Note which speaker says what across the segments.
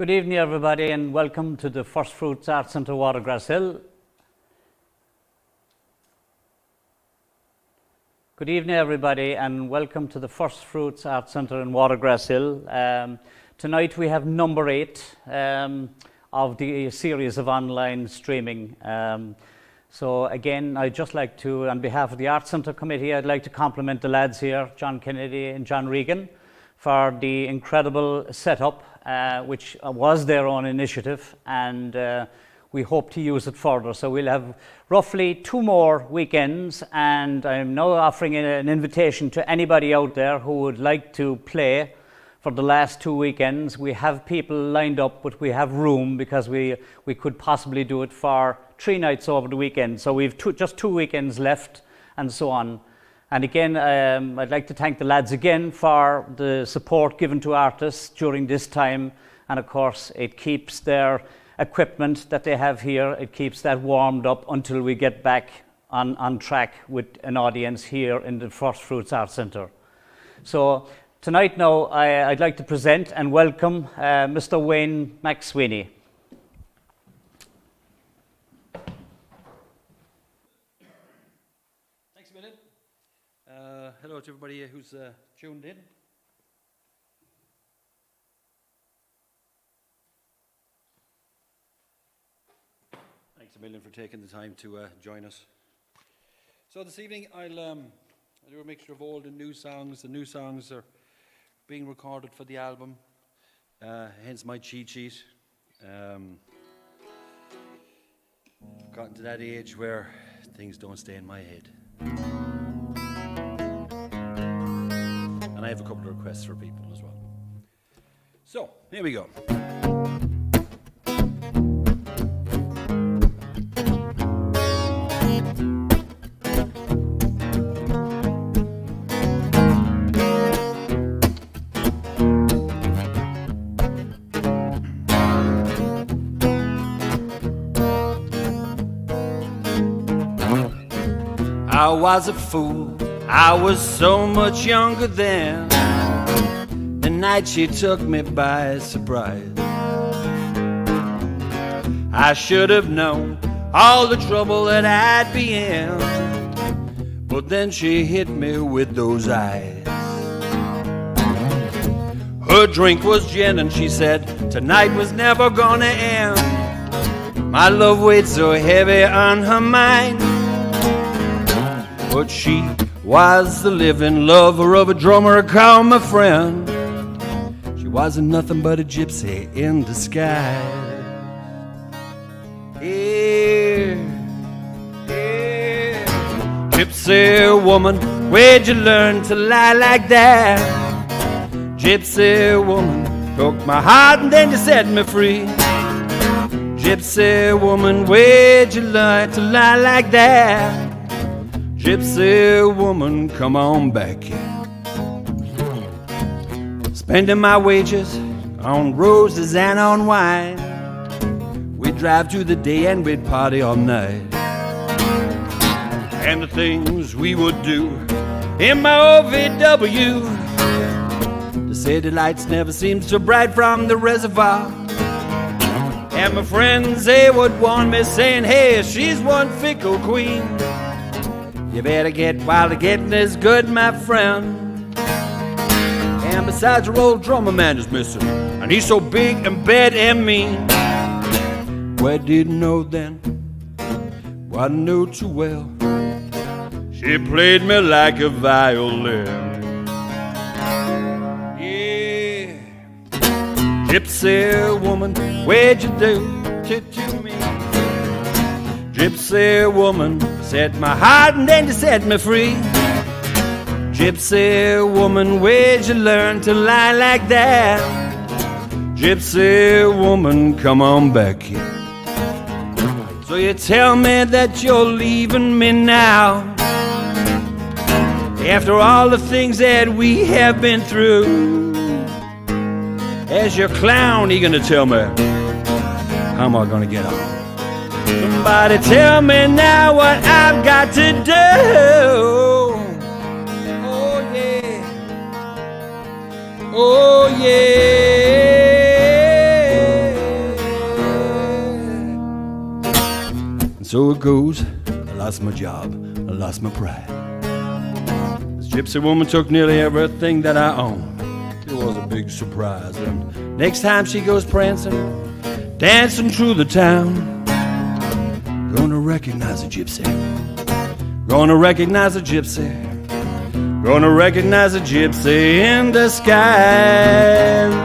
Speaker 1: Good evening, everybody, and welcome to the First Fruits Arts Centre, Watergrasshill. Good evening, everybody, and welcome to the First Fruits Arts Centre in Watergrasshill. Tonight we have number 8 of the series of online streaming. So again, I'd just like to, on behalf of the Arts Centre Committee, I'd like to compliment the lads here, John Kennedy and John Regan, for the incredible setup, which was their own initiative, and we hope to use it further. So we'll have roughly 2 more weekends, and I'm now offering an invitation to anybody out there who would like to play for the last 2 weekends. We have people lined up, but we have room because we could possibly do it for 3 nights over the weekend. So we've just 2 weekends left, and so on. And again, I'd like to thank the lads again for the support given to artists during this time. And of course, it keeps their equipment that they have here, it keeps that warmed up until we get back on track with an audience here in the First Fruits Arts Centre. So tonight now, I'd like to present and welcome Mr. Wayne Mc Sweeney.
Speaker 2: Hello to everybody who's tuned in. Thanks a million for taking the time to join us. So this evening I'll do a mixture of old and new songs. The new songs are being recorded for the album, hence my cheat sheet. Gotten to that age where things don't stay in my head. And I have a couple of requests for people as well. So, here we go. I was a fool. I was so much younger then. The night she took me by surprise. I should have known all the trouble that I'd be in, but then she hit me with those eyes. Her drink was gin and she said tonight was never gonna end. My love weighed so heavy on her mind, but she was the living lover of a drummer called my friend. She wasn't nothing but a gypsy in disguise. Yeah, yeah. Gypsy woman, where'd you learn to lie like that? Gypsy woman, broke my heart and then you set me free. Gypsy woman, where'd you learn to lie like that? Gypsy woman, come on back here. Spending my wages on roses and on wine. We'd drive through the day and we'd party all night. And the things we would do in my OVW. The city lights never seemed so bright from the reservoir. And my friends, they would warn me saying, hey, she's one fickle queen. You better get while the getting is good, my friend. And besides, your old drummer man is missing, and he's so big and bad and mean. Well, I didn't know then, well, I knew too well. She played me like a violin. Yeah. Gypsy woman, what'd you do to me? Gypsy woman, set my heart and then you set me free. Gypsy woman, where'd you learn to lie like that? Gypsy woman, come on back here. So you tell me that you're leaving me now, after all the things that we have been through. As your clown, you gonna tell me, how am I gonna get on? Somebody tell me now what I've got to do. Oh yeah, oh yeah. And so it goes. I lost my job, I lost my pride. This gypsy woman took nearly everything that I owned. It was a big surprise. And next time she goes prancing, dancing through the town, gonna recognize a gypsy. Gonna recognize a gypsy. Gonna recognize a gypsy in disguise.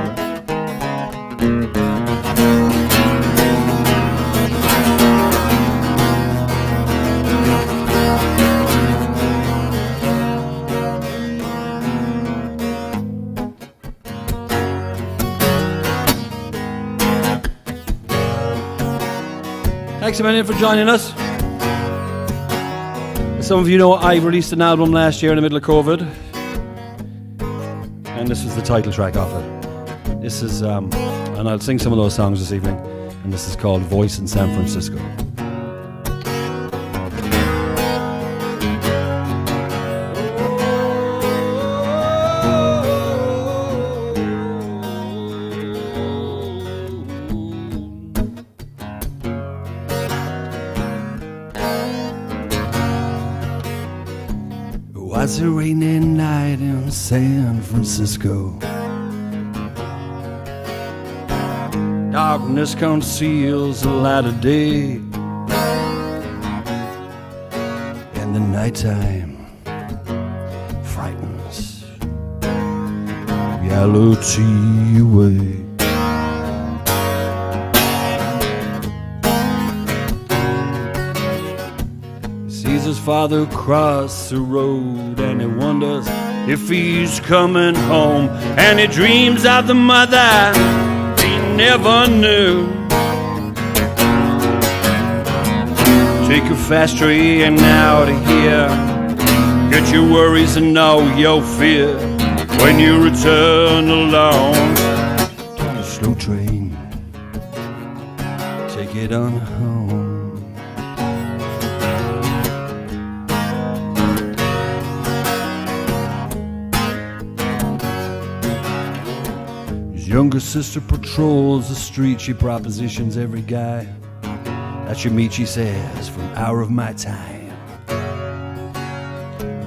Speaker 2: Thanks a million for joining us. As some of you know, I released an album last year in the middle of COVID, and this was the title track off it. This is, and I'll sing some of those songs this evening, and this is called Voice in San Francisco. Was a rainy night in San Francisco. Darkness conceals the light of day. And the nighttime frightens reality away. Sees his father cross the road, and he wonders if he's coming home, and he dreams of the mother he never knew. Take a fast train out of here, get your worries and all your fear. When you return alone, take a slow train, take it on home. Younger sister patrols the street. She propositions every guy that you meet, she says, for an hour of my time.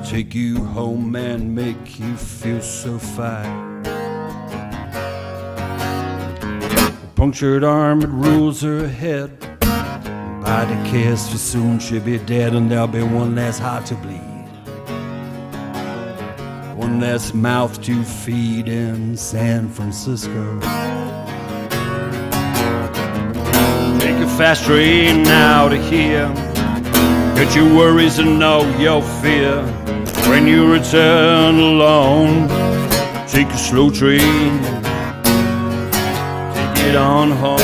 Speaker 2: Take you home and make you feel so fine. A punctured arm, it rules her head. Body cares for soon she'll be dead, and there'll be one less heart to bleed, one less mouth to feed in San Francisco. Take a fast train out of here, get your worries and all your fear. When you return alone, take a slow train, take it on home.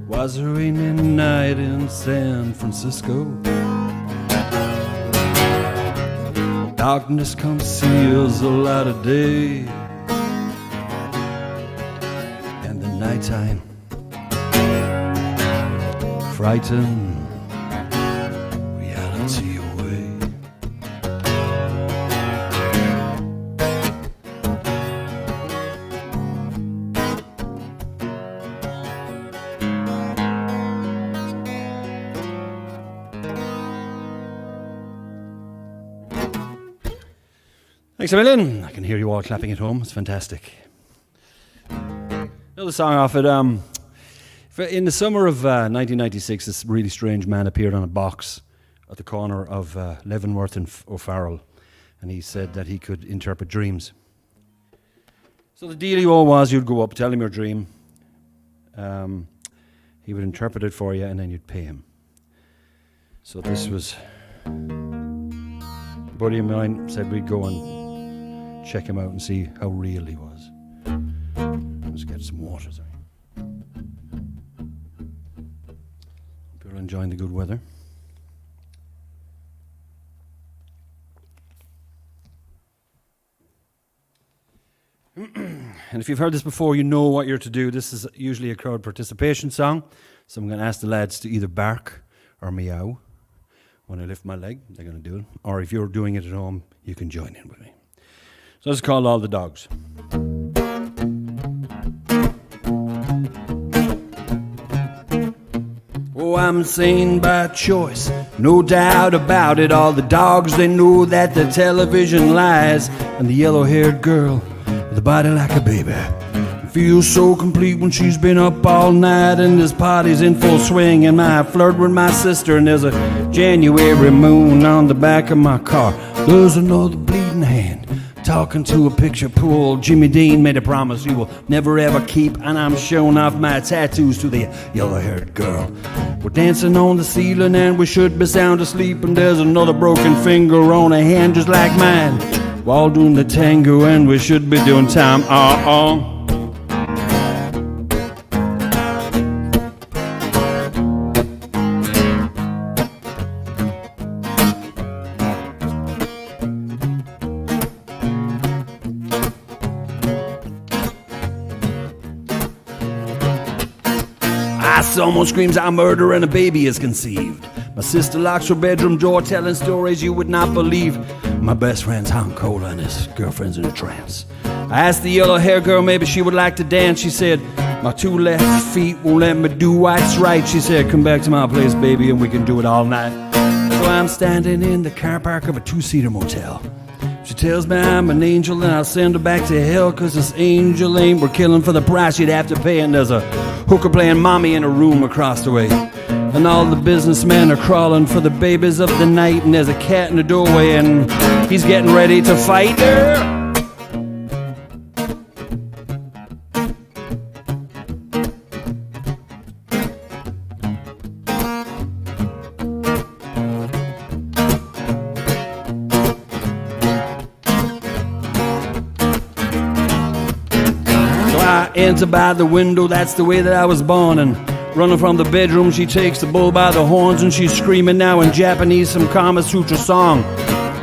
Speaker 2: Was a rainy night in San Francisco. Darkness conceals the light of day, and the nighttime frighten reality away. Thanks a million. I can hear you all clapping at home. It's fantastic. Another song off it. In the summer of 1996, this really strange man appeared on a box at the corner of Leavenworth and O'Farrell, and he said that he could interpret dreams. So the dealio was you'd go up, tell him your dream. He would interpret it for you, and then you'd pay him. So this was... A buddy of mine said we'd go and check him out and see how real he was. Let's get some water, sorry. Hope you're enjoying the good weather. And if you've heard this before, you know what you're to do. This is usually a crowd participation song, so I'm going to ask the lads to either bark or meow when I lift my leg. They're going to do it. Or if you're doing it at home, you can join in with me. So let's call all the dogs. Oh, I'm sane by choice, no doubt about it. All the dogs, they know that the television lies. And the yellow-haired girl with a body like a baby feels so complete when she's been up all night. And this party's in full swing, and I flirt with my sister. And there's a January moon on the back of my car. There's another bleeding hand talking to a picture. Poor old Jimmy Dean made a promise he will never ever keep, and I'm showing off my tattoos to the yellow-haired girl. We're dancing on the ceiling and we should be sound asleep, and there's another broken finger on a hand just like mine. We're all doing the tango and we should be doing time. Someone screams out murder and a baby is conceived. My sister locks her bedroom door telling stories you would not believe. My best friend's hot and cold and his girlfriend's in a trance. I asked the yellow-haired girl maybe she would like to dance. She said, my two left feet won't let me do what's right. She said, come back to my place, baby, and we can do it all night. So I'm standing in the car park of a two-seater motel. She tells me I'm an angel and I'll send her back to hell, 'cause this angel ain't we're killing for the price you'd have to pay. And there's a hooker playing mommy in a room across the way, and all the businessmen are crawling for the babies of the night. And there's a cat in the doorway and he's getting ready to fight her. Enter by the window, that's the way that I was born. And running from the bedroom, she takes the bull by the horns, and she's screaming now in Japanese some Kama Sutra song.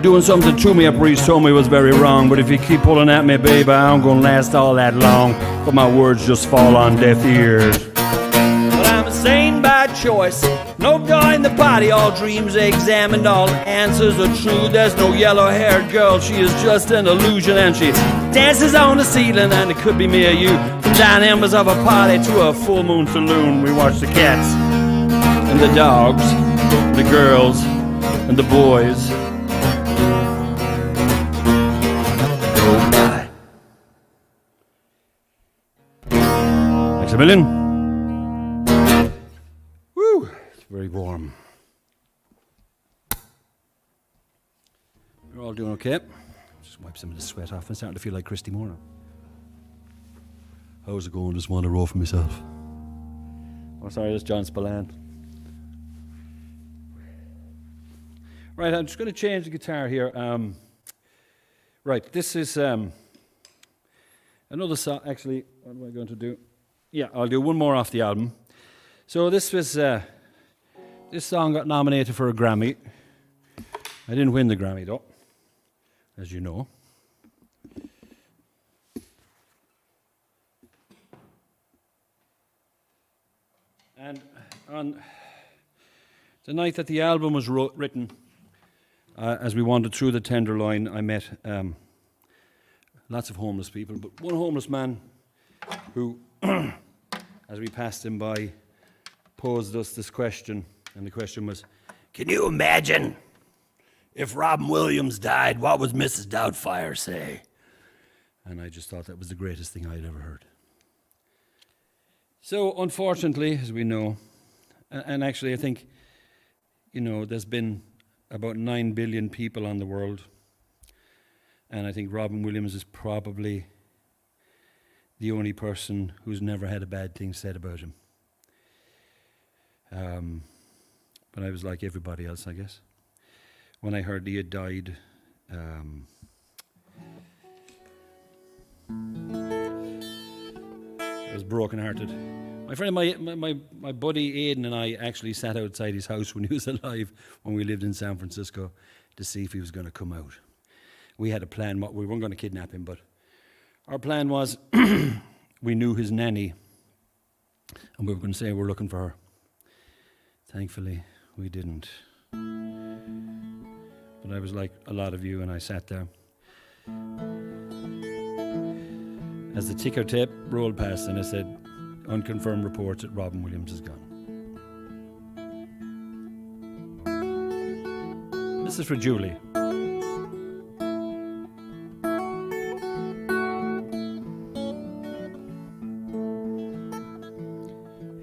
Speaker 2: Doing something to me a priest told me was very wrong, but if you keep pulling at me, baby, I ain't gonna last all that long. But my words just fall on deaf ears. But I'm sane by choice, no joy in the body. All dreams examined, all answers are true. There's no yellow-haired girl, she is just an illusion. And she dances on the ceiling, and it could be me or you. From down embers of a party to a full moon saloon, we watch the cats and the dogs, the girls and the boys go by. Thanks a million. Woo, it's very warm. We're all doing okay. Just wipe some of the sweat off. I'm starting to feel like Christy Moore now. How's it going? Just want to roll for myself. Oh, sorry, that's John Spillane. Right, I'm just going to change the guitar here. Right, this is another song. Actually, what am I going to do? Yeah, I'll do one more off the album. So this was this song got nominated for a Grammy. I didn't win the Grammy though, as you know. And on the night that the album was written, as we wandered through the Tenderloin, I met lots of homeless people, but one homeless man who, as we passed him by, posed us this question, and the question was, can you imagine if Robin Williams died, what would Mrs. Doubtfire say? And I just thought that was the greatest thing I'd ever heard. So, unfortunately, as we know, and actually I think, you know, there's been about 9 billion people on the world, and I think Robin Williams is probably the only person who's never had a bad thing said about him. But I was like everybody else, I guess. When I heard he had died, I was broken-hearted. My friend, my buddy Aidan and I actually sat outside his house when he was alive, when we lived in San Francisco, to see if he was going to come out. We had a plan. We weren't going to kidnap him, but our plan was we knew his nanny, and we were going to say we're looking for her. Thankfully, we didn't. But I was like a lot of you, and I sat there. As the ticker tape rolled past, and I said, unconfirmed reports that Robin Williams is gone. This is for Julie.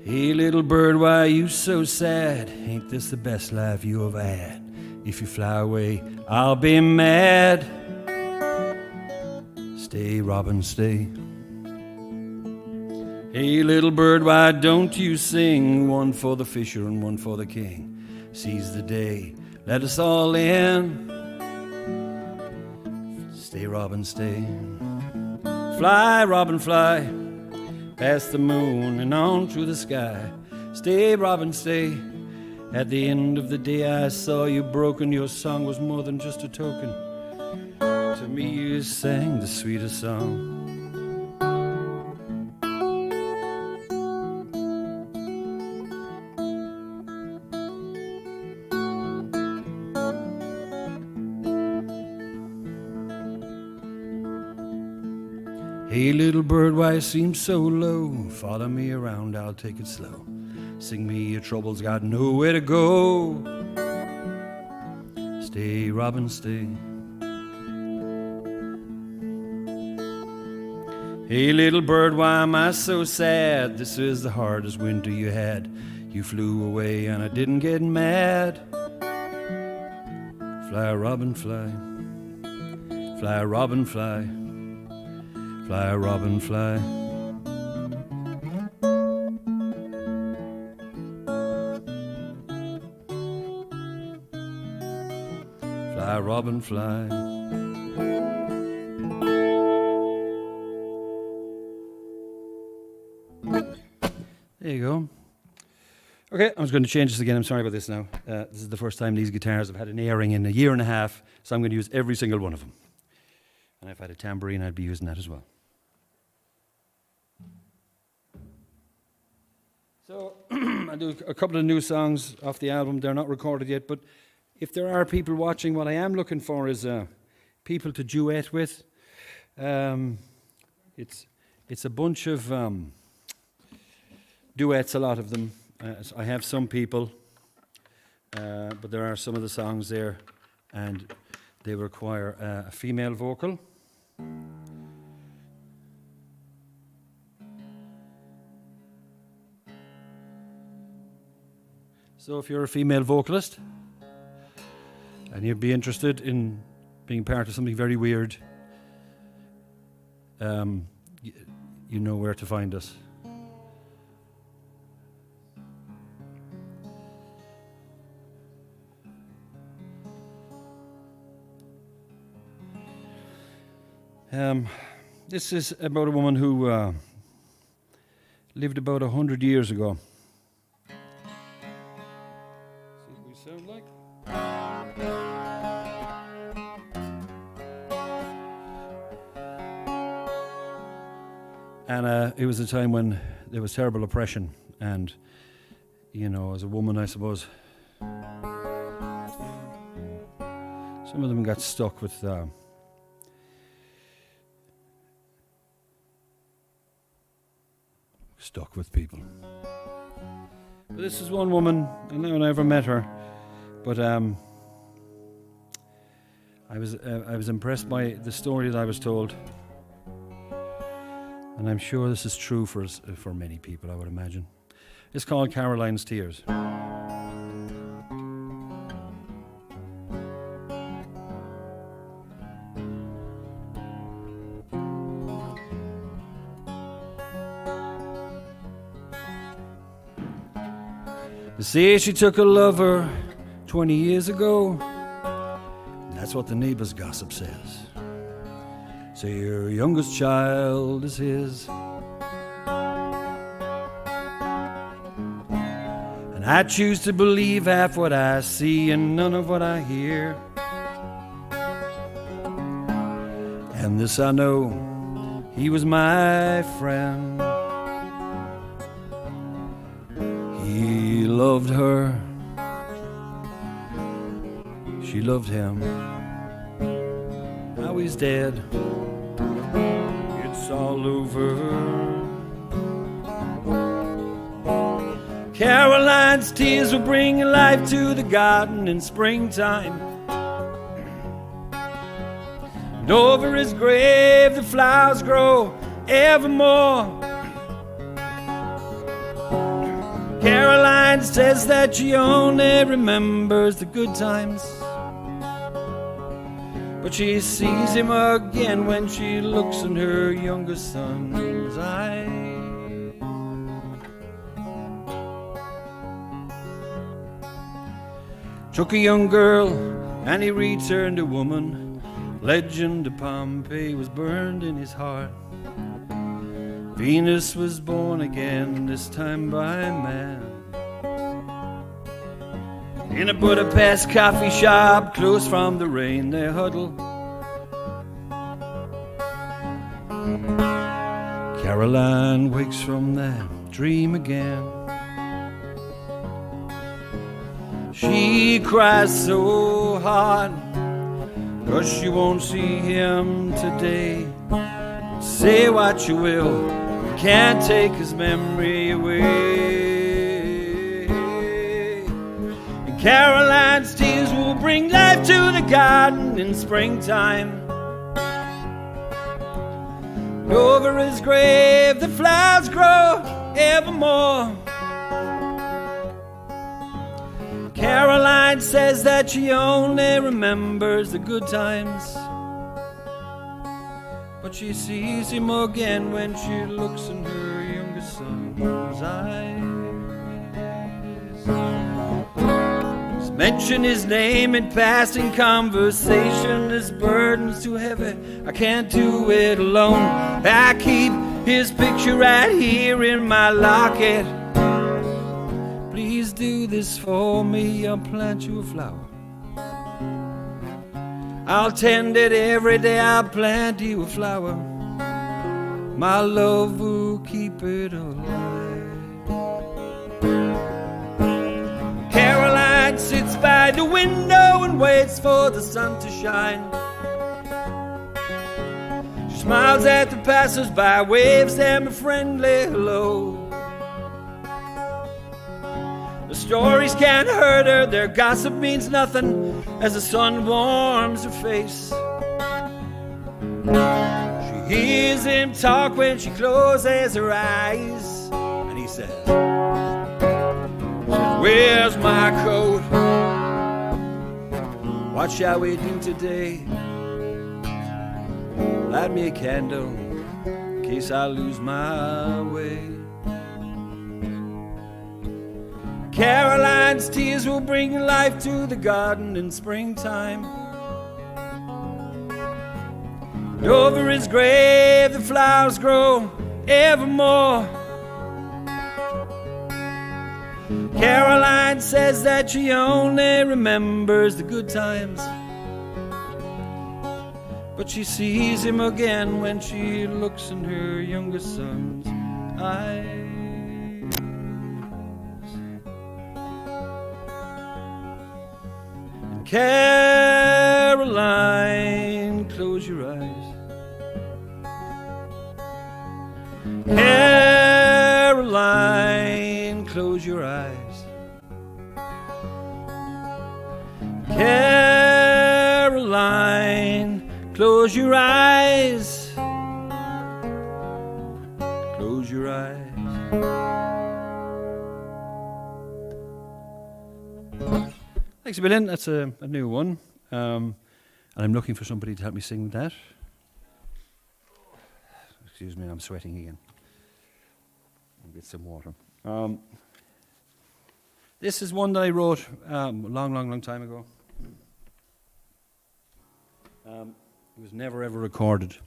Speaker 2: Hey little bird, why are you so sad? Ain't this the best life you ever had? If you fly away, I'll be mad. Stay, Robin, stay. Hey little bird, why don't you sing? One for the fisher and one for the king. Seize the day, let us all in. Stay, Robin, stay. Fly, Robin, fly, past the moon and on through the sky. Stay, Robin, stay. At the end of the day I saw you broken. Your song was more than just a token. To me you sang the sweetest song. Hey little bird, why you seem so low? Follow me around, I'll take it slow. Sing me your troubles, got nowhere to go. Stay, Robin, stay. Hey little bird, why am I so sad? This is the hardest winter you had. You flew away and I didn't get mad. Fly, Robin, fly. Fly, Robin, fly. Fly, Robin, fly. Fly, Robin, fly. There you go. Okay, I was going to change this again. I'm sorry about this now. This is the first time these guitars have had an airing in a year and a half, so I'm going to use every single one of them. And if I had a tambourine, I'd be using that as well. So I'll do a couple of new songs off the album. They're not recorded yet, but if there are people watching, what I am looking for is people to duet with. It's a bunch of duets, a lot of them. So I have some people, but there are some of the songs there, and they require a female vocal. So if you're a female vocalist and you'd be interested in being part of something very weird, you know where to find us. This is about a woman who lived about 100 years ago. See what we sound like. And it was a time when there was terrible oppression, and, you know, as a woman, I suppose, some of them got stuck with people. But this is one woman, and I never met her, but I was impressed by the story that I was told, and I'm sure this is true for many people, I would imagine. It's called Caroline's Tears. They say she took a lover 20 years ago, and that's what the neighbor's gossip says. Say your youngest child is his. And I choose to believe half what I see and none of what I hear. And this I know, he was my friend. He loved her, She loved him. Now he's dead. It's all over. Caroline's tears will bring life to the garden in springtime. And over his grave the flowers grow evermore. Caroline says that she only remembers the good times, but she sees him again when she looks in her younger son's eyes. Took a young girl and he returned a woman. Legend of Pompeii was burned in his heart. Venus was born again, this time by man. In a Budapest coffee shop, close from the rain, they huddle. Caroline wakes from that dream again. She cries so hard, 'cause she won't see him today. Say what you will, you can't take his memory away. And Caroline's tears will bring life to the garden in springtime. And over his grave the flowers grow evermore. Caroline says that she only remembers the good times, but she sees him again when she looks in her younger son's eyes. Just mention his name in passing conversation. This burden's too heavy, I can't do it alone. I keep his picture right here in my locket. Please do this for me, I'll plant you a flower. I'll tend it every day, I'll plant you a flower. My love will keep it alive. Caroline sits by the window and waits for the sun to shine. She smiles at the passers-by, waves them a friendly hello. The stories can't hurt her, their gossip means nothing as the sun warms her face. She hears him talk when she closes her eyes, and he says, "Where's my coat? What shall we do today? Light me a candle in case I lose my way." Caroline's tears will bring life to the garden in springtime. And over his grave the flowers grow evermore. Caroline says that she only remembers the good times, but she sees him again when she looks in her younger son's eyes. Caroline, close your eyes. Caroline, close your eyes. Caroline, close your eyes. Close your eyes. Thanks a million. That's a new one. And I'm looking for somebody to help me sing that. Excuse me, I'm sweating again. I'll get some water. This is one that I wrote a long time ago. It was never ever recorded.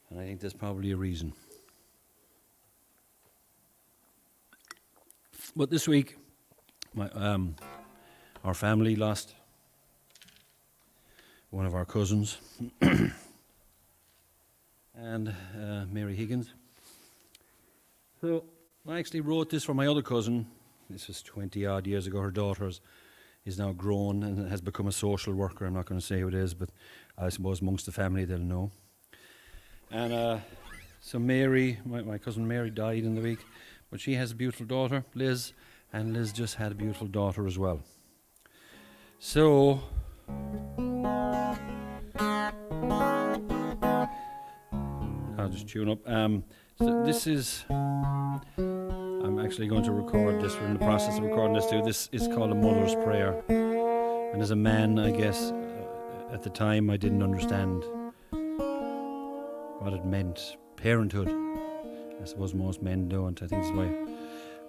Speaker 2: And I think there's probably a reason. But this week, our family lost one of our cousins, and Mary Higgins. So I actually wrote this for my other cousin. This was 20 odd years ago. Her daughter's He's now grown and has become a social worker. I'm not going to say who it is, but I suppose amongst the family they'll know. And so Mary, my cousin Mary died in the week, but she has a beautiful daughter, Liz, and Liz just had a beautiful daughter as well. So I'll just tune up. So this is, I'm actually going to record this. We're in the process of recording this too. This is called a mother's prayer. And as a man, I guess, at the time I didn't understand what it meant. Parenthood. I suppose most men don't. I think it's why,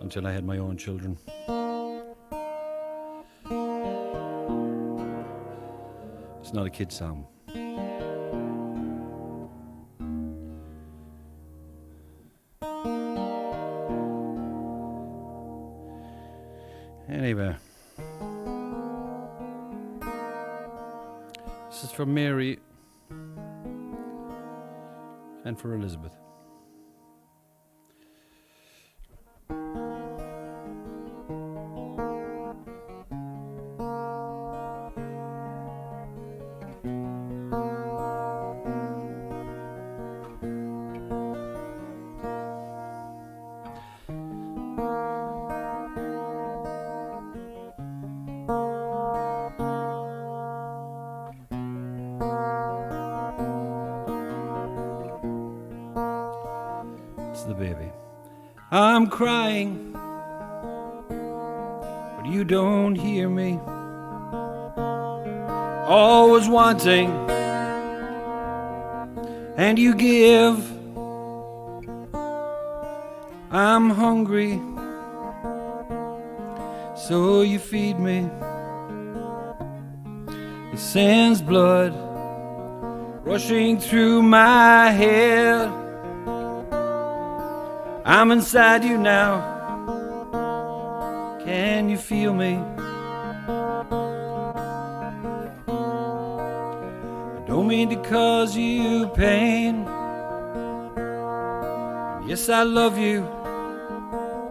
Speaker 2: until I had my own children. It's not a kid's song. Anyway, this is for Mary and for Elizabeth. The baby. I'm crying, but you don't hear me. Always wanting, and you give. I'm hungry, so you feed me. It sends blood rushing through my head. I'm inside you now. Can you feel me? I don't mean to cause you pain. Yes, I love you,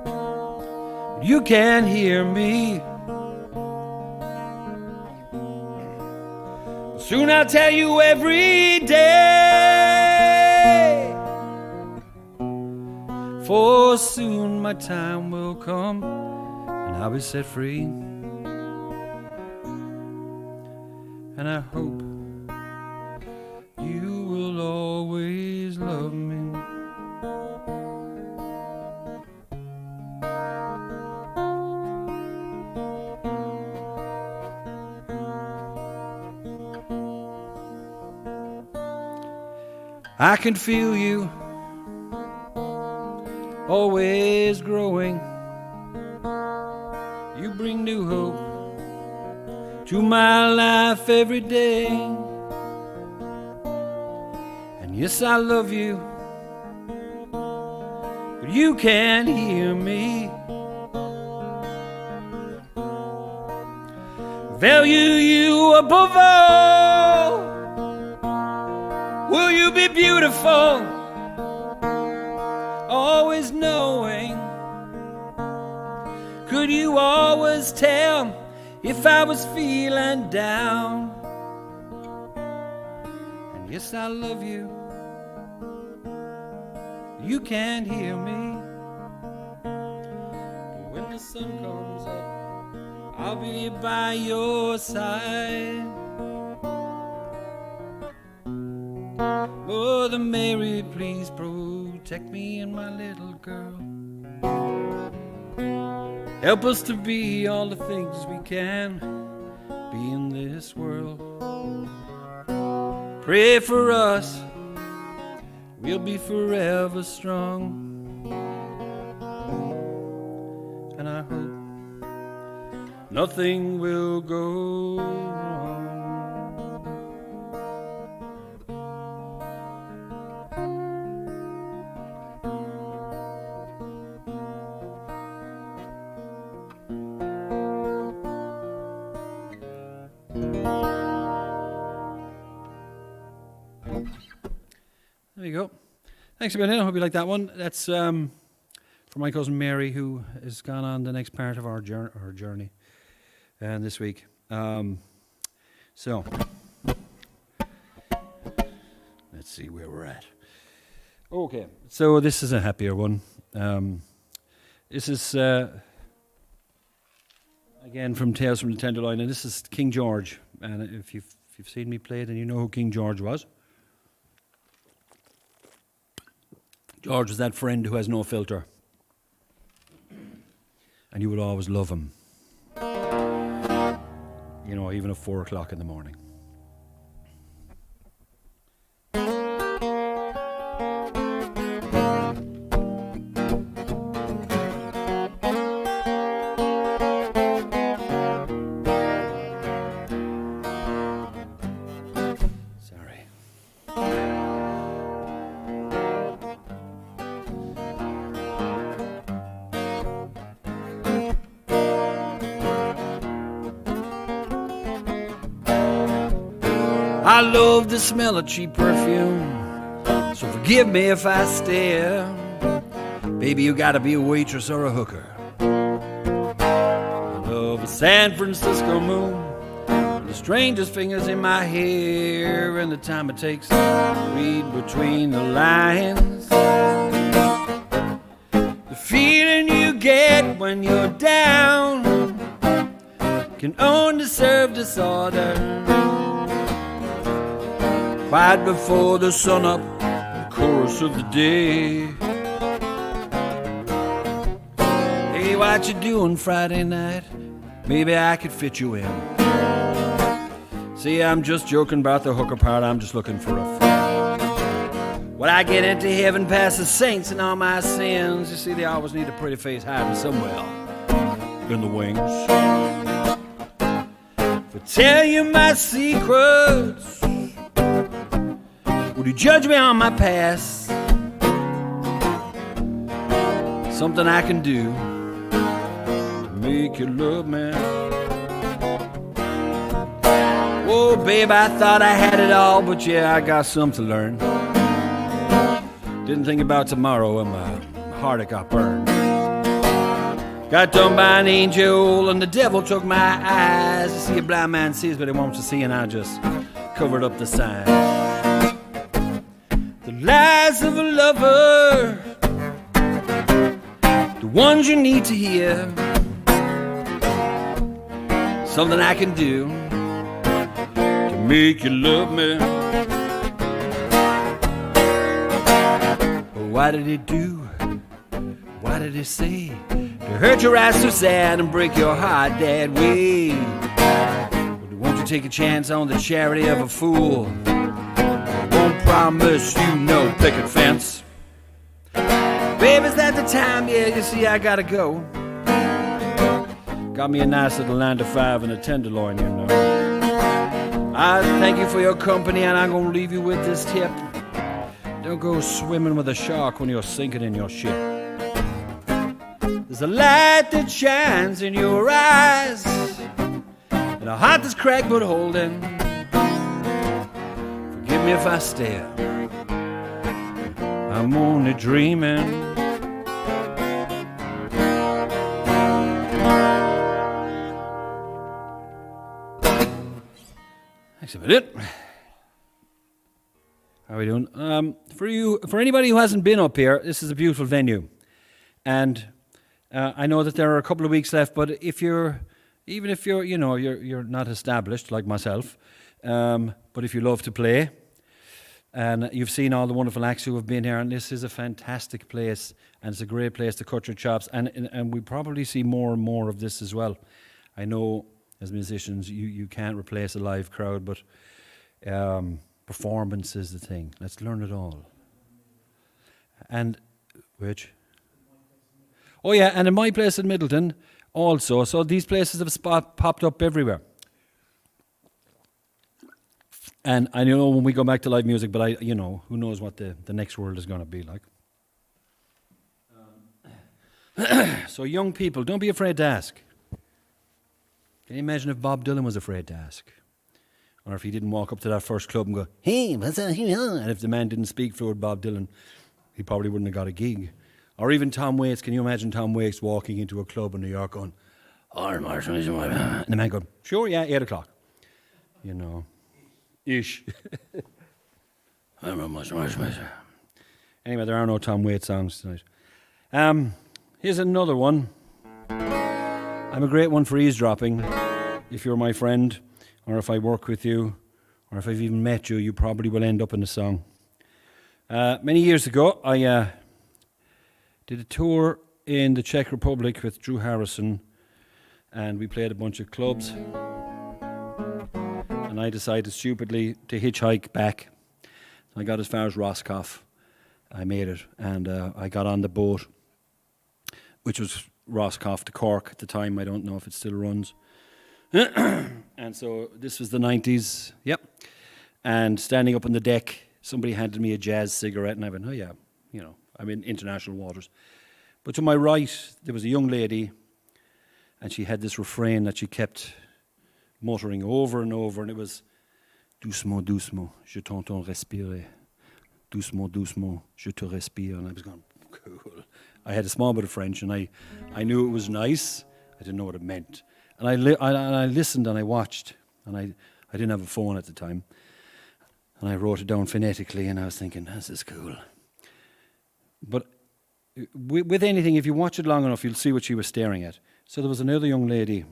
Speaker 2: but you can't hear me. Soon I'll tell you every day, for soon my time will come and I'll be set free. And I hope you will always love me. I can feel you always growing. You bring new hope to my life every day. And yes, I love you, but you can't hear me. Value you above all. Will you be beautiful? Always knowing. Could you always tell if I was feeling down? And yes, I love you. You can't hear me. But when the sun comes up, I'll be by your side. Mother Mary, please protect me and my little girl. Help us to be all the things we can be in this world. Pray for us, we'll be forever strong. And I hope nothing will go wrong. There you go. Thanks a minute. I hope you like that one. That's for my cousin Mary, who has gone on the next part of our journey. this week. So, let's see where we're at. Okay, so this is a happier one. This is, again, from Tales from the Tenderloin, and this is King George. And if you've seen me play, then you know who King George was. George was that friend who has no filter. And you would always love him. You know, even at 4 o'clock in the morning. I love the smell of cheap perfume, so forgive me if I stare. Baby, you gotta be a waitress or a hooker. I love a San Francisco moon, the strangest fingers in my hair, and the time it takes to read between the lines. The feeling you get when you're down can only serve disorder. Right before the sun up, the chorus of the day. Hey, what you doing Friday night? Maybe I could fit you in. See, I'm just joking about the hooker part, I'm just looking for a friend. When I get into heaven past the saints and all my sins, you see, they always need a pretty face hiding somewhere in the wings. If I tell you my secrets, would you judge me on my past? Something I can do to make you love me. Oh, babe, I thought I had it all, but yeah, I got some to learn. Didn't think about tomorrow when my heart it got burned. Got done by an angel and the devil took my eyes. You see, a blind man sees what he wants to see, and I just covered up the signs. The lies of a lover, the ones you need to hear. Something I can do to make you love me. Why did he do? Why did he say? To hurt your eyes so sad and break your heart that way. Won't you take a chance on the charity of a fool? Promise you no picket fence. Babe, is that the time? Yeah, you see, I gotta go. Got me a nice little 9 to 5 and a tenderloin, you know. I thank you for your company, and I'm gonna leave you with this tip. Don't go swimming with a shark when you're sinking in your ship. There's a light that shines in your eyes, and a heart that's cracked but holding. Forgive me if I stare, I'm only dreaming. Thanks a minute. How are we doing? For anybody who hasn't been up here, this is a beautiful venue, and I know that there are a couple of weeks left. But even if you're, you're not established like myself, but if you love to play, and you've seen all the wonderful acts who have been here, and this is a fantastic place, and it's a great place to cut your chops, and we probably see more and more of this as well. I know as musicians, you can't replace a live crowd, but performance is the thing. Let's learn it all. And which? Oh yeah, and in my place in Middleton also. So these places have popped up everywhere. And I know when we go back to live music, but who knows what the next world is going to be like. So young people, don't be afraid to ask. Can you imagine if Bob Dylan was afraid to ask? Or if he didn't walk up to that first club and go, hey, what's that here? And if the man didn't speak fluent Bob Dylan, he probably wouldn't have got a gig. Or even Tom Waits. Can you imagine Tom Waits walking into a club in New York going, And the man go, sure, yeah, 8 o'clock. You know, ish. Anyway, there are no Tom Waits songs tonight. Here's another one. I'm a great one for eavesdropping. If you're my friend, or if I work with you, or if I've even met you, you probably will end up in the song. Many years ago, I did a tour in the Czech Republic with Drew Harrison, and we played a bunch of clubs. And I decided stupidly to hitchhike back. I got as far as Roscoff. I made it, and I got on the boat, which was Roscoff to Cork at the time. I don't know if it still runs. And so this was the 90s, yep. And standing up on the deck, somebody handed me a jazz cigarette, and I went, oh yeah, you know, I'm in international waters. But to my right, there was a young lady, and she had this refrain that she kept muttering over and over, and it was, doucement, doucement, je t'entends respirer. Doucement, doucement, je te respire. And I was going, cool. I had a small bit of French, and I knew it was nice. I didn't know what it meant. And I listened and I watched, and I didn't have a phone at the time. And I wrote it down phonetically, and I was thinking, this is cool. But with anything, if you watch it long enough, you'll see what she was staring at. So there was another young lady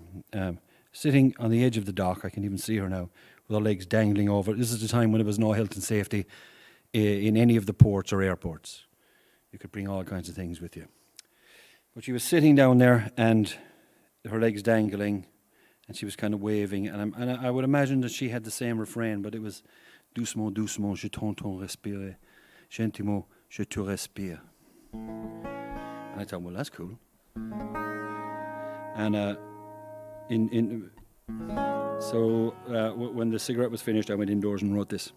Speaker 2: sitting on the edge of the dock. I can even see her now, with her legs dangling over. This is the time when there was no health and safety in any of the ports or airports. You could bring all kinds of things with you. But she was sitting down there, and her legs dangling, and she was kind of waving. And I would imagine that she had the same refrain, but it was doucement, doucement, je t'entends respirer. Gentiment, je te respire. And I thought, well, that's cool. And when the cigarette was finished, I went indoors and wrote this.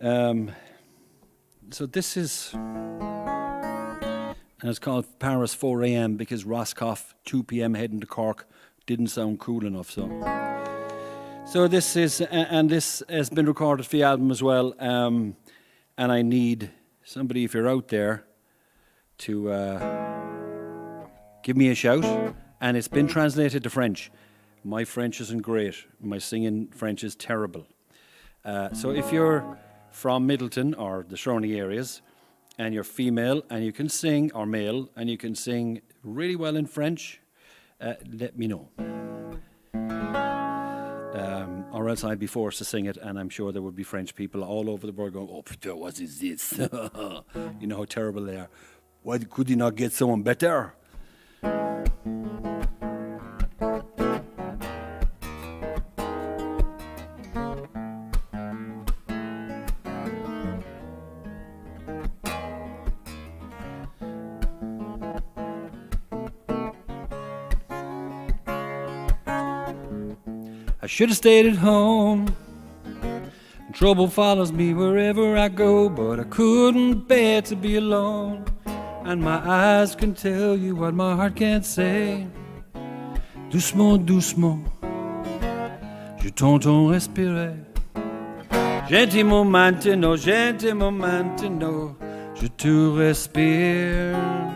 Speaker 2: So this is, and it's called Paris 4 a.m. because Roscoff 2 p.m. heading to Cork didn't sound cool enough. So this is, and this has been recorded for the album as well. And I need somebody, if you're out there, to give me a shout. And it's been translated to French. My French isn't great. My singing French is terrible. So if you're from Middleton or the surrounding areas, and you're female and you can sing, or male, and you can sing really well in French, let me know. Or else I'd be forced to sing it, and I'm sure there would be French people all over the world going, oh, putain, what is this? You know how terrible they are. Why could you not get someone better? I should have stayed at home. Trouble follows me wherever I go, but I couldn't bear to be alone. And my eyes can tell you what my heart can't say. Doucement, doucement, je t'entends respirer. Gentiment maintenant, je te respire.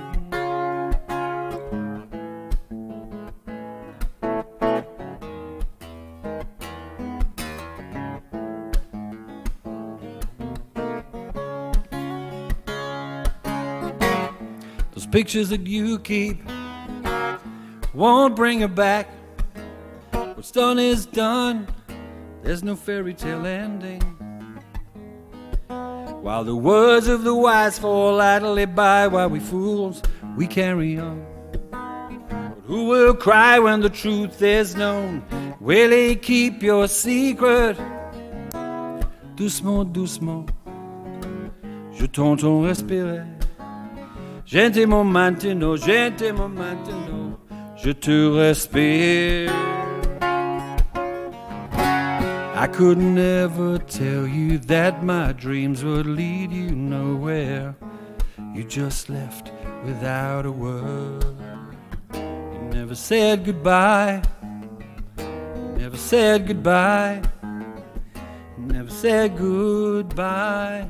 Speaker 2: Pictures that you keep won't bring her back. What's done is done. There's no fairy tale ending. While the words of the wise fall idly by, while we fools, we carry on. But who will cry when the truth is known? Will he keep your secret? Doucement, doucement, je t'entends respirer. Gentiment maintenant, je te respire. I could never tell you that my dreams would lead you nowhere. You just left without a word. You never said goodbye. Never said goodbye. Never said goodbye.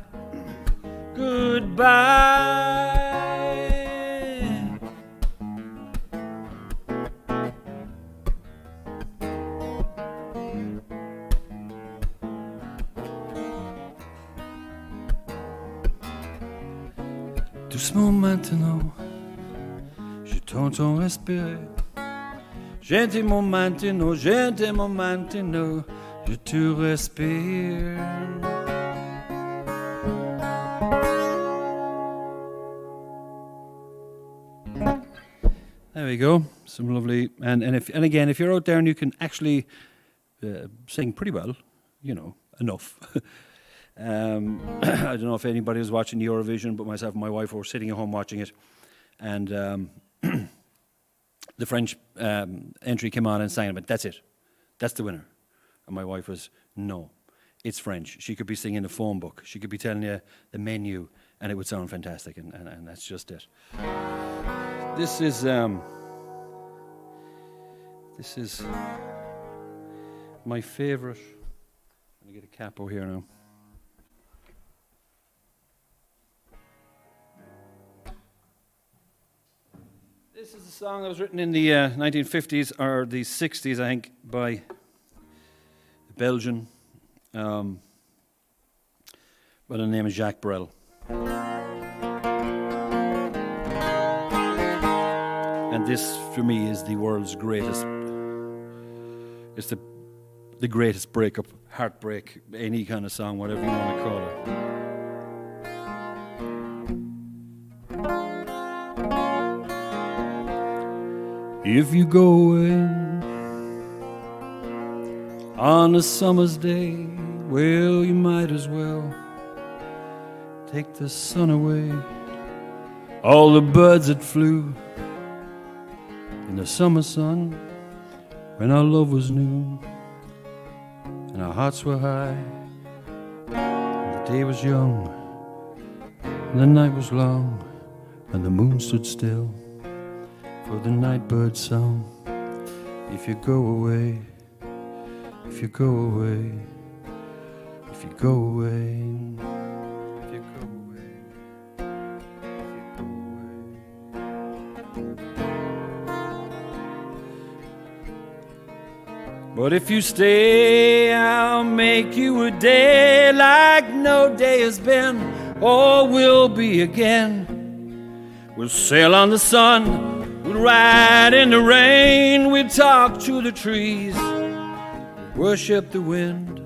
Speaker 2: Goodbye. Doucement maintenant, je t'entends respirer. Gentiment maintenant, je te respire. There we go. Some lovely, and again, if you're out there and you can actually sing pretty well, you know, enough. I don't know if anybody was watching the Eurovision, but myself and my wife were sitting at home watching it, and the French entry came on and sang it. That's it. That's the winner. And my wife was, no, it's French. She could be singing the phone book. She could be telling you the menu, and it would sound fantastic, and that's just it. This is my favorite. I'm gonna get a capo here now. This is a song that was written in the 1950s or the 60s, I think, by a Belgian by the name of Jacques Brel. And this, for me, is the world's greatest. It's the greatest breakup, heartbreak, any kind of song, whatever you want to call it. If you go away on a summer's day, well, you might as well take the sun away. All the birds that flew in the summer sun, when our love was new and our hearts were high, and the day was young and the night was long, and the moon stood still for the night bird's song. If you go away, if you go away, if you go away, if you go away, if you go away. But if you stay, I'll make you a day like no day has been or will be again. We'll sail on the sun, we'll ride in the rain, we'll talk to the trees, worship the wind.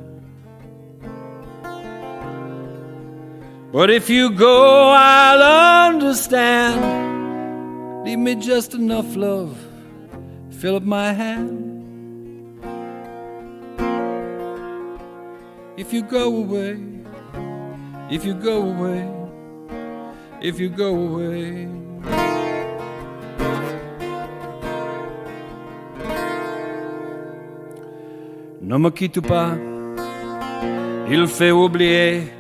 Speaker 2: But if you go, I'll understand. Leave me just enough love, fill up my hand. If you go away, if you go away, if you go away. Ne me quitte pas, il fait oublier,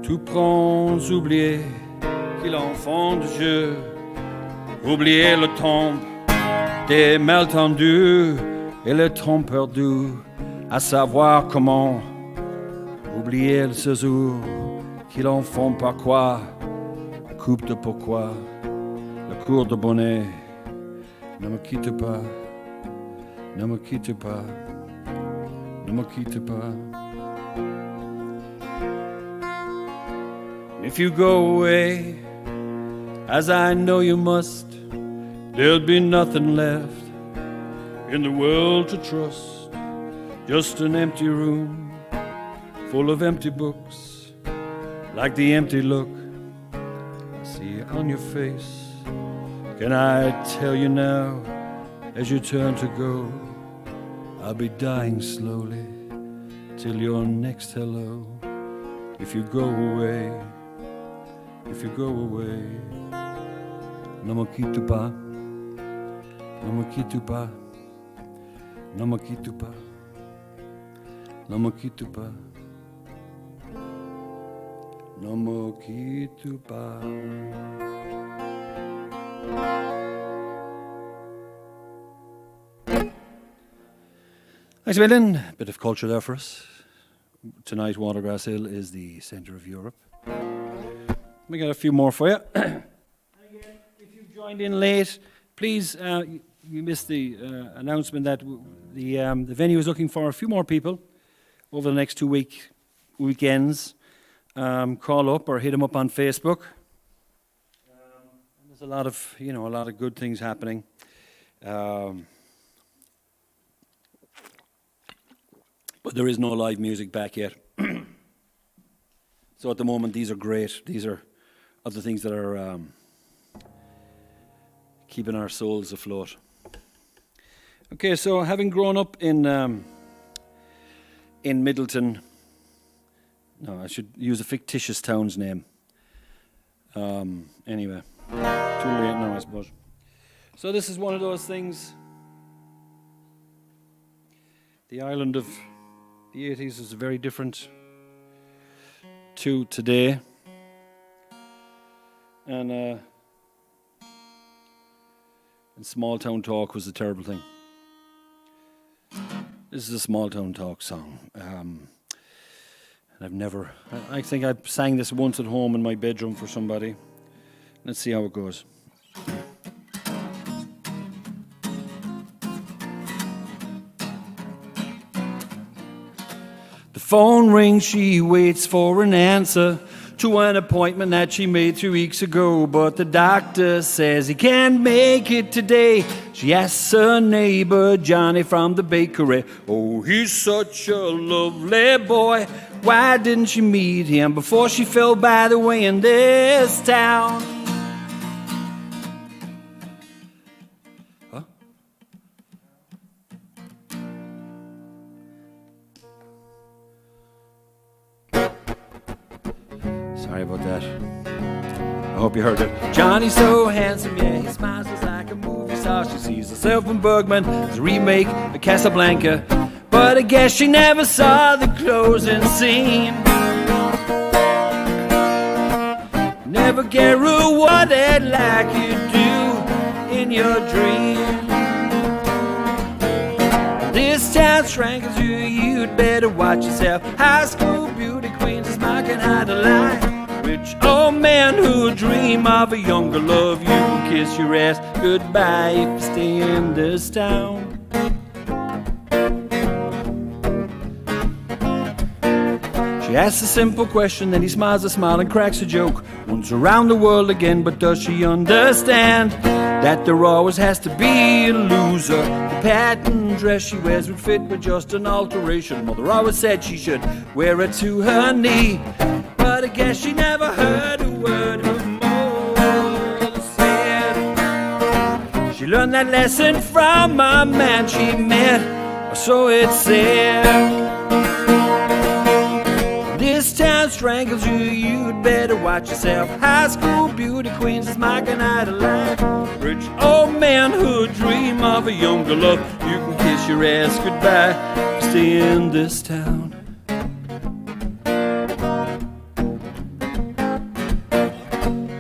Speaker 2: tout prends oublier qu'il enfant de Dieu, oublier le temps des malentendus et le temps perdu, à savoir comment oublier le séjour qu'il en font par quoi, coupe de pourquoi, le cours de bonnet. Ne me quitte pas, ne me quitte pas, ne me quitte pas. If you go away, as I know you must, there'll be nothing left in the world to trust. Just an empty room full of empty books, like the empty look I see on your face. Can I tell you now, as you turn to go, I'll be dying slowly till your next hello. If you go away, if you go away, ne me quitte pas, ne me quitte pas, ne me quitte pas, ne me quitte pas. Ne me quitte pas. Thanks a million. A bit of culture there for us. Tonight, Watergrasshill is the centre of Europe. We got a few more for you. Again, if you've joined in late, please, you missed the announcement that the venue is looking for a few more people over the next 2 weekends. Call up or hit them up on Facebook. There's a lot of good things happening. But there is no live music back yet. So at the moment, these are great. These are other things that are keeping our souls afloat. Okay, so having grown up in Middleton, no, I should use a fictitious town's name. Anyway, too late now, I suppose. So this is one of those things. The Ireland of the 80s is very different to today. And small town talk was a terrible thing. This is a small town talk song. And I think I sang this once at home in my bedroom for somebody. Let's see how it goes. The phone rings, she waits for an answer to an appointment that she made 3 weeks ago, but the doctor says he can't make it today. She asks her neighbor Johnny from the bakery, oh, he's such a lovely boy, why didn't she meet him before she fell by the way in this town? Huh? Sorry about that. I hope you heard it. Johnny's so handsome, yeah, he smiles just like a movie star. She sees herself in Bergman, it's a remake of Casablanca, but I guess she never saw the closing scene. Never get rewarded like you do in your dream. This town strangles you, you'd better watch yourself. High school beauty queens is marking how to lie. Rich old men who dream of a younger love, you can kiss your ass goodbye if you stay in this town. She asks a simple question, then he smiles a smile and cracks a joke. Once around the world again, but does she understand that there always has to be a loser? The patent dress she wears would fit with just an alteration. Mother always said she should wear it to her knee, but I guess she never heard a word her mother said. She learned that lesson from a man she met, or so it said. This town strangles you, you'd better watch yourself. High school beauty queens is marking out a line. Rich old men who dream of a younger love, you can kiss your ass goodbye if you stay in this town.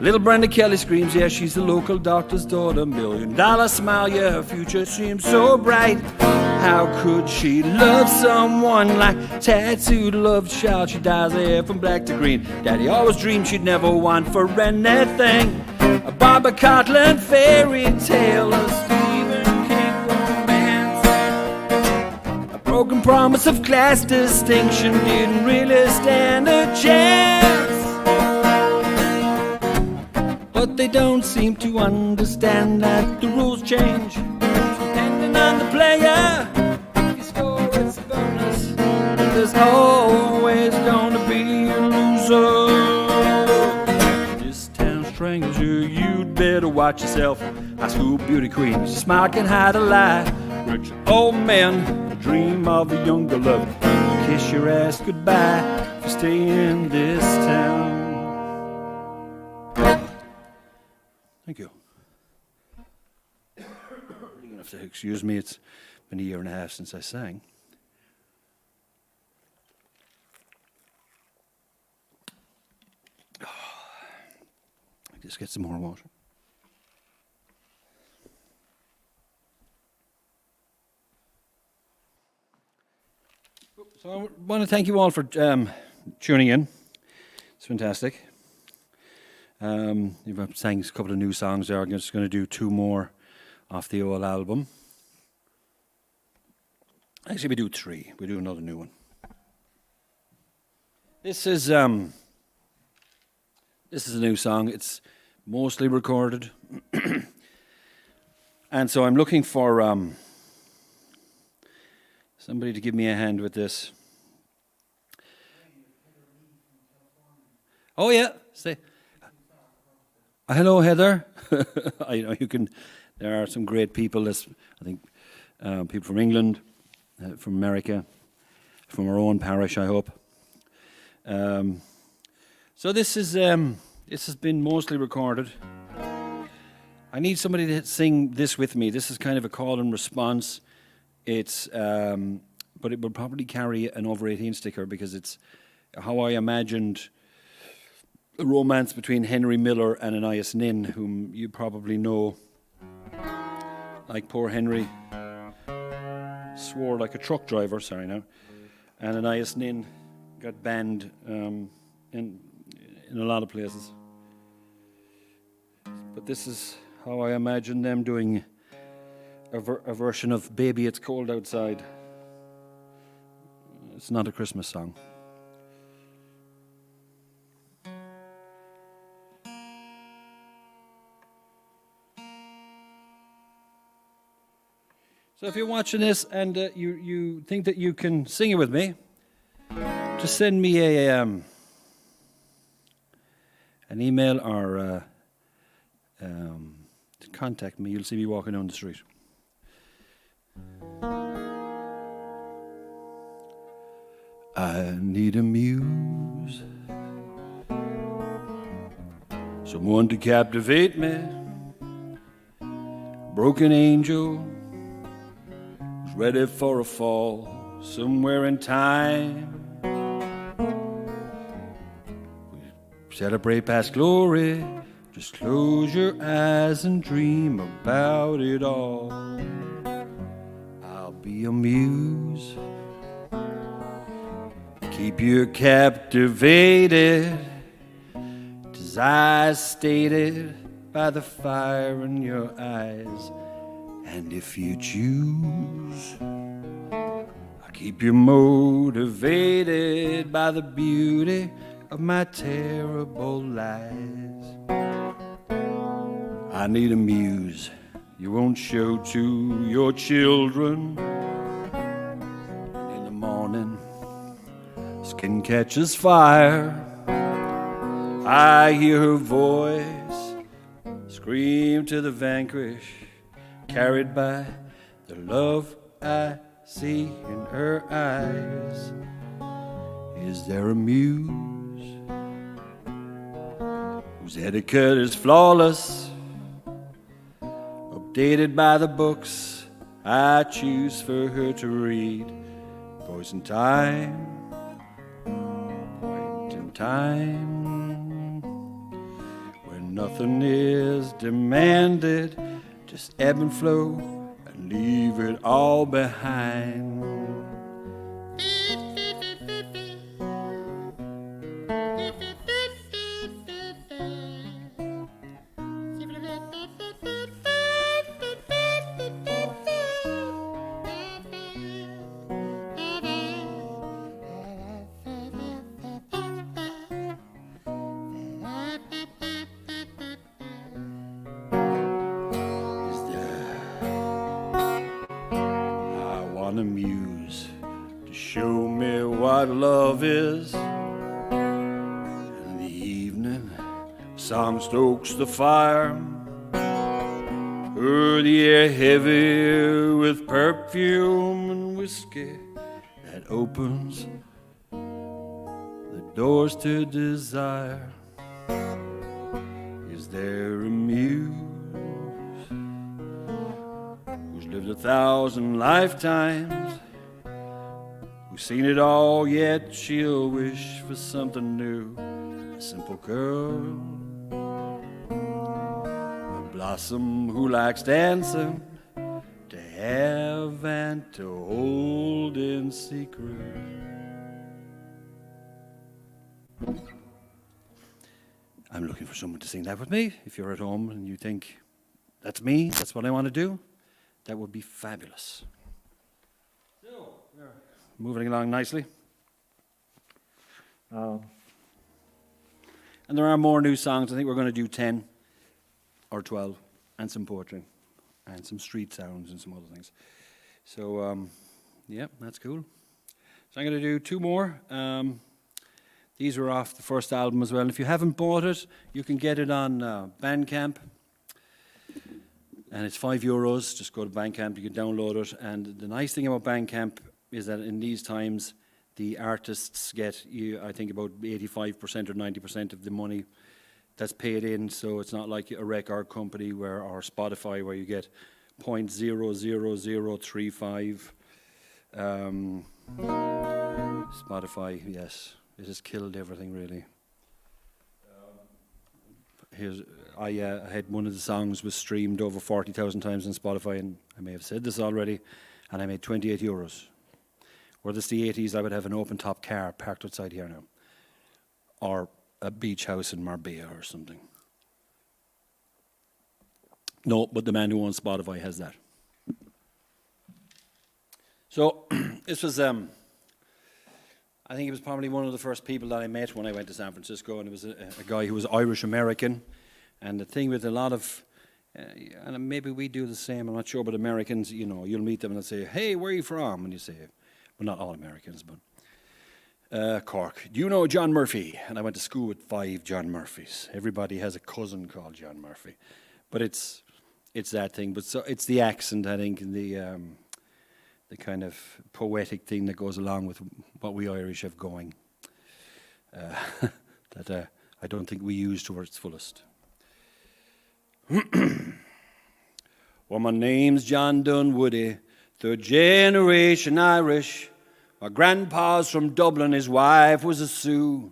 Speaker 2: Little Brenda Kelly screams, yeah, she's the local doctor's daughter. $1 million smile, yeah, her future seems so bright. How could she love someone like tattooed love child? She dyes her hair from black to green. Daddy always dreamed she'd never want for anything. A Barbara Cartland fairy tale, a Stephen King romance. A broken promise of class distinction didn't really stand a chance. But they don't seem to understand that the rules change depending on the player. If you score, it's a bonus, but there's always gonna be a loser. This town strangles you, you'd better watch yourself. High school beauty queens, your smile can hide a lie. Rich old men dream of a younger love. Kiss your ass goodbye if you stay in this town. Thank you. You're gonna have to excuse me, it's been 1.5 years since I sang. Just get some more water. So I want to thank you all for tuning in. It's fantastic. You've sang a couple of new songs there. I'm just going to do 2 more off the old album. Actually, we do 3. We do another new one. This is a new song. It's mostly recorded. And so I'm looking for somebody to give me a hand with this. Oh yeah, say hello, Heather. I know you can. There are some great people. I think people from England, from America, from our own parish, I hope. So this has been mostly recorded. I need somebody to sing this with me. This is kind of a call and response. It's but it will probably carry an over 18 sticker because it's how I imagined a romance between Henry Miller and Anais Nin, whom you probably know. Like poor Henry swore like a truck driver, and Anais Nin got banned in a lot of places. But this is how I imagine them doing a version of Baby It's Cold Outside. It's not a Christmas song. So if you're watching this and you think that you can sing it with me, just send me an email or contact me. You'll see me walking down the street. I need a muse, someone to captivate me, broken angel who's ready for a fall somewhere in time. We celebrate past glory, just close your eyes and dream about it all. I'll be a muse, keep you captivated, desire stated by the fire in your eyes. And if you choose, I'll keep you motivated by the beauty of my terrible lies. I need a muse you won't show to your children. And in the morning, skin catches fire. I hear her voice scream to the vanquished, carried by the love I see in her eyes. Is there a muse whose etiquette is flawless, updated by the books I choose for her to read? Poison time, point in time, where nothing is demanded, just ebb and flow and leave it all behind. A muse to show me what love is. In the evening, song stokes the fire, the air heavy with perfume and whiskey that opens the doors to desire. Is there a muse who's lived 1,000 lifetimes, who's seen it all, yet she'll wish for something new? A simple girl, a blossom who likes dancing, to have and to hold in secret. I'm looking for someone to sing that with me. If you're at home and you think, that's me, that's what I want to do, that would be fabulous. So, we're moving along nicely. And there are more new songs. I think we're going to do 10. or 12, and some poetry, and some street sounds and some other things. So, yeah, that's cool. So I'm going to do 2 more. These were off the first album as well. And if you haven't bought it, you can get it on Bandcamp. And it's €5. Just go to Bandcamp, you can download it. And the nice thing about Bandcamp is that in these times, the artists get, I think, about 85% or 90% of the money that's paid in. So it's not like a record company or Spotify where you get 0.00035. Spotify, yes, it has killed everything really. I had one of the songs was streamed over 40,000 times on Spotify, and I may have said this already, and I made €28. Were this the 80s, I would have an open-top car parked outside here now, or a beach house in Marbella or something. No, but the man who owns Spotify has that. So this was, I think he was probably one of the first people that I met when I went to San Francisco, and it was a guy who was Irish-American. And the thing with a lot of, and maybe we do the same, I'm not sure, but Americans, you know, you'll meet them and they'll say, hey, where are you from? And you say, well, not all Americans, but Cork. Do you know John Murphy? And I went to school with 5 John Murphys. Everybody has a cousin called John Murphy. But it's that thing. But so it's the accent, I think, and the kind of poetic thing that goes along with what we Irish have going that I don't think we use to its fullest. Well, my name's John Dunwoody, 3rd generation Irish. My grandpa's from Dublin, his wife was a Sioux.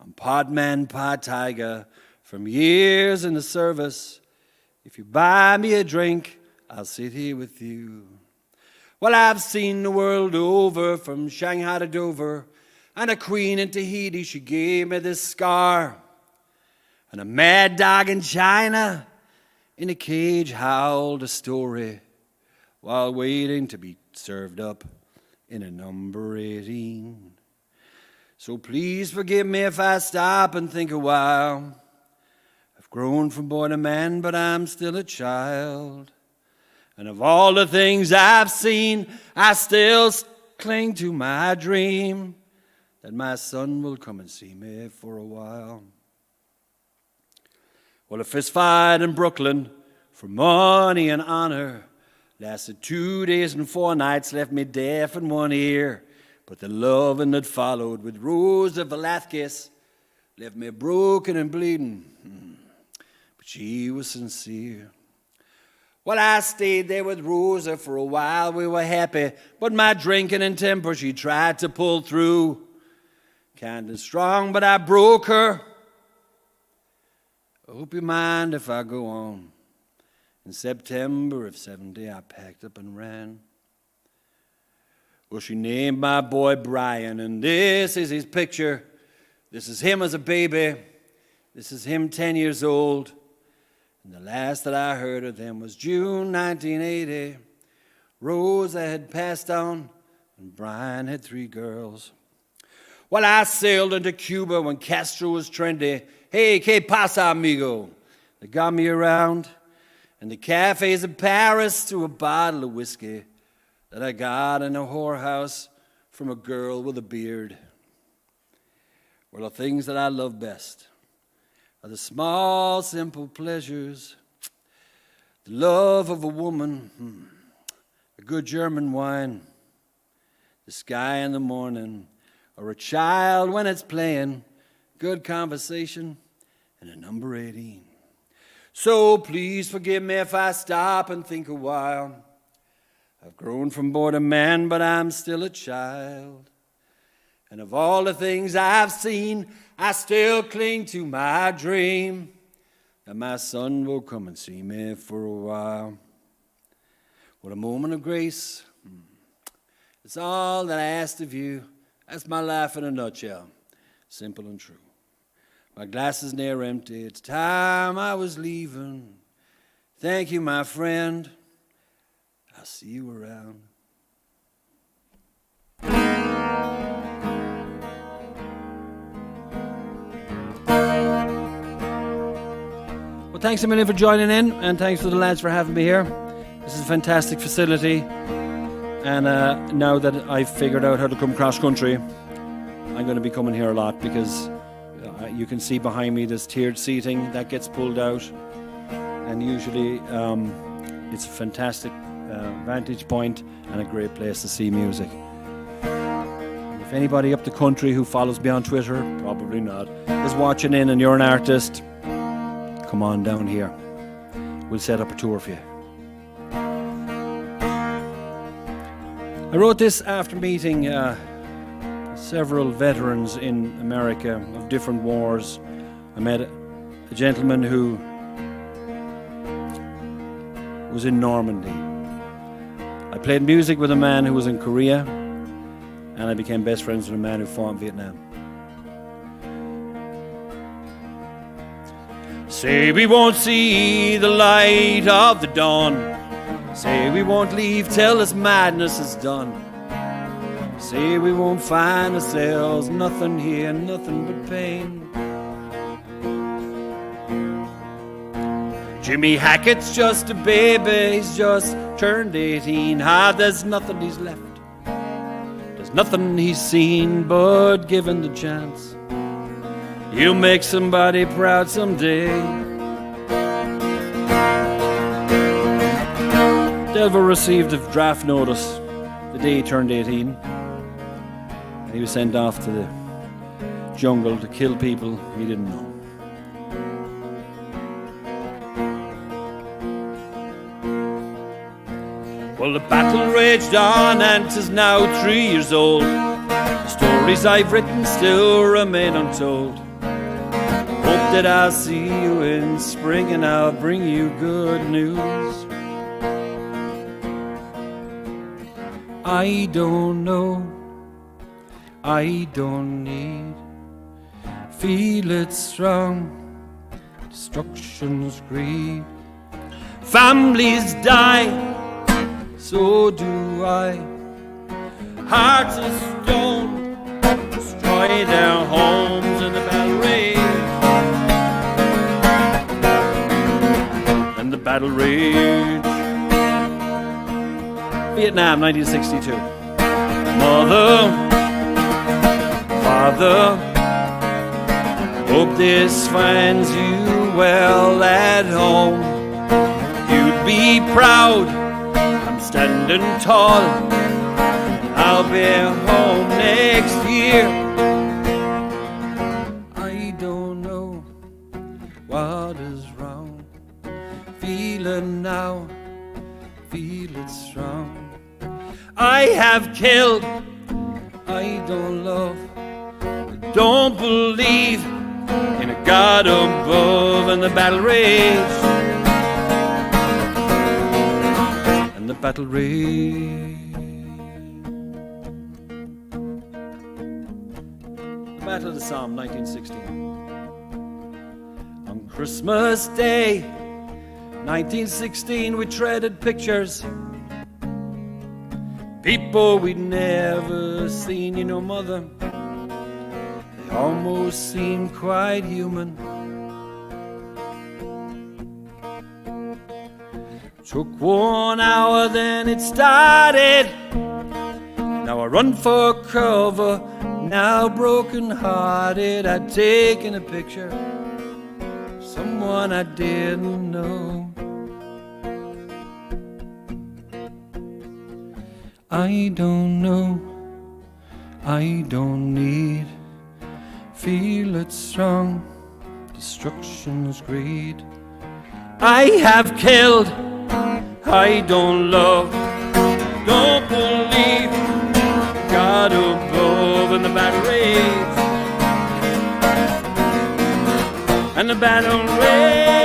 Speaker 2: I'm part man, part tiger, from years in the service. If you buy me a drink, I'll sit here with you. Well, I've seen the world over, from Shanghai to Dover, and a queen in Tahiti, she gave me this scar. And a mad dog in China in a cage howled a story while waiting to be served up in a number 18. So please forgive me if I stop and think a while. I've grown from boy to man, but I'm still a child. And of all the things I've seen, I still cling to my dream that my son will come and see me for a while. Well, a fist fight in Brooklyn for money and honor lasted 2 days and 4 nights, left me deaf in one ear. But the loving that followed with Rosa Velasquez left me broken and bleeding. But she was sincere. Well, I stayed there with Rosa for a while. We were happy, but my drinking and temper she tried to pull through. Kind and strong, but I broke her. I hope you mind if I go on. In September of 70, I packed up and ran. Well, she named my boy Brian, and this is his picture. This is him as a baby. This is him 10 years old. And the last that I heard of them was June 1980. Rosa had passed on, and Brian had 3 girls. Well, I sailed into Cuba when Castro was trendy. Hey, que pasa, amigo? They got me around. And the cafes of Paris to a bottle of whiskey that I got in a whorehouse from a girl with a beard. Well, the things that I love best are the small, simple pleasures, the love of a woman, a good German wine, the sky in the morning, or a child when it's playing, good conversation, and a number 18. So please forgive me if I stop and think a while. I've grown from boy to man, but I'm still a child. And of all the things I've seen, I still cling to my dream that my son will come and see me for a while. What a moment of grace. It's all that I asked of you. That's my life in a nutshell. Simple and true. My glass is near empty. It's time I was leaving. Thank you, my friend. I'll see you around. Well, thanks a million for joining in, and thanks to the lads for having me here. This is a fantastic facility, and now that I've figured out how to come cross country, I'm going to be coming here a lot, because you can see behind me there's tiered seating that gets pulled out, and usually it's a fantastic vantage point and a great place to see music. If anybody up the country who follows me on Twitter, probably not, is watching in and you're an artist, come on down here. We'll set up a tour for you. I wrote this after meeting several veterans in America of different wars. I met a gentleman who was in Normandy. I played music with a man who was in Korea, and I became best friends with a man who fought in Vietnam. Say we won't see the light of the dawn. Say we won't leave till this madness is done. Say we won't find ourselves, nothing here, nothing but pain. Jimmy Hackett's just a baby, he's just turned 18. There's nothing he's left, there's nothing he's seen, but given the chance, he'll make somebody proud someday. Delver received a draft notice the day he turned 18. He was sent off to the jungle to kill people he didn't know. Well, the battle raged on, and 'tis now 3 years old. The stories I've written still remain untold. Hope that I'll see you in spring, and I'll bring you good news. I don't know, I don't need, feel it strong, destruction's greed. Families die, so do I. Hearts of stone destroy their homes in the battle rage. And the battle rage. Vietnam, 1962. Mother, Father, hope this finds you well at home. You'd be proud, I'm standing tall. I'll be home next year. I don't know what is wrong. Feel it now, feel it strong. I have killed, I don't love, I don't believe in a God above, and the battle raged, and the battle raged. The Battle of the Somme, 1916. On Christmas Day, 1916, we traded pictures. People we'd never seen, you know, Mother, they almost seemed quite human. Took 1 hour, then it started. Now I run for cover, now broken hearted. I'd taken a picture of someone I didn't know. I don't know, I don't need, feel it strong, destruction's greed. I have killed, I don't love, don't believe, God above, and the battle raged, and the battle raged.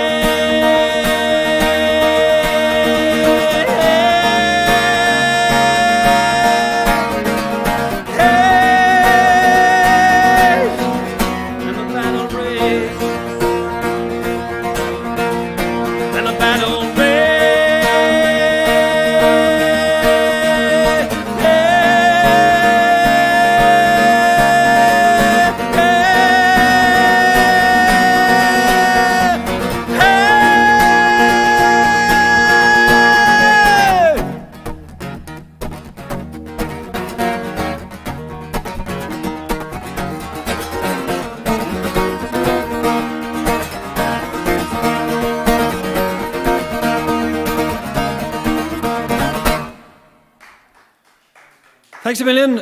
Speaker 2: Thanks a million.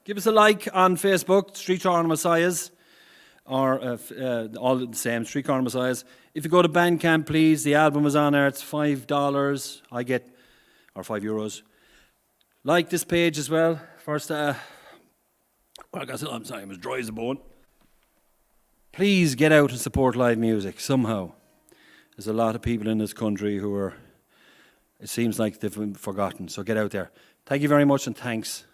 Speaker 2: Give us a like on Facebook, Streetcar Messiahs, or all the same, Streetcar Messiahs. If you go to Bandcamp, please, the album is on there. It's $5. I get, or €5. Like this page as well. First, I'm sorry, I'm as dry as a bone. Please get out and support live music somehow. There's a lot of people in this country who are, it seems like they've been forgotten. So get out there. Thank you very much and thanks.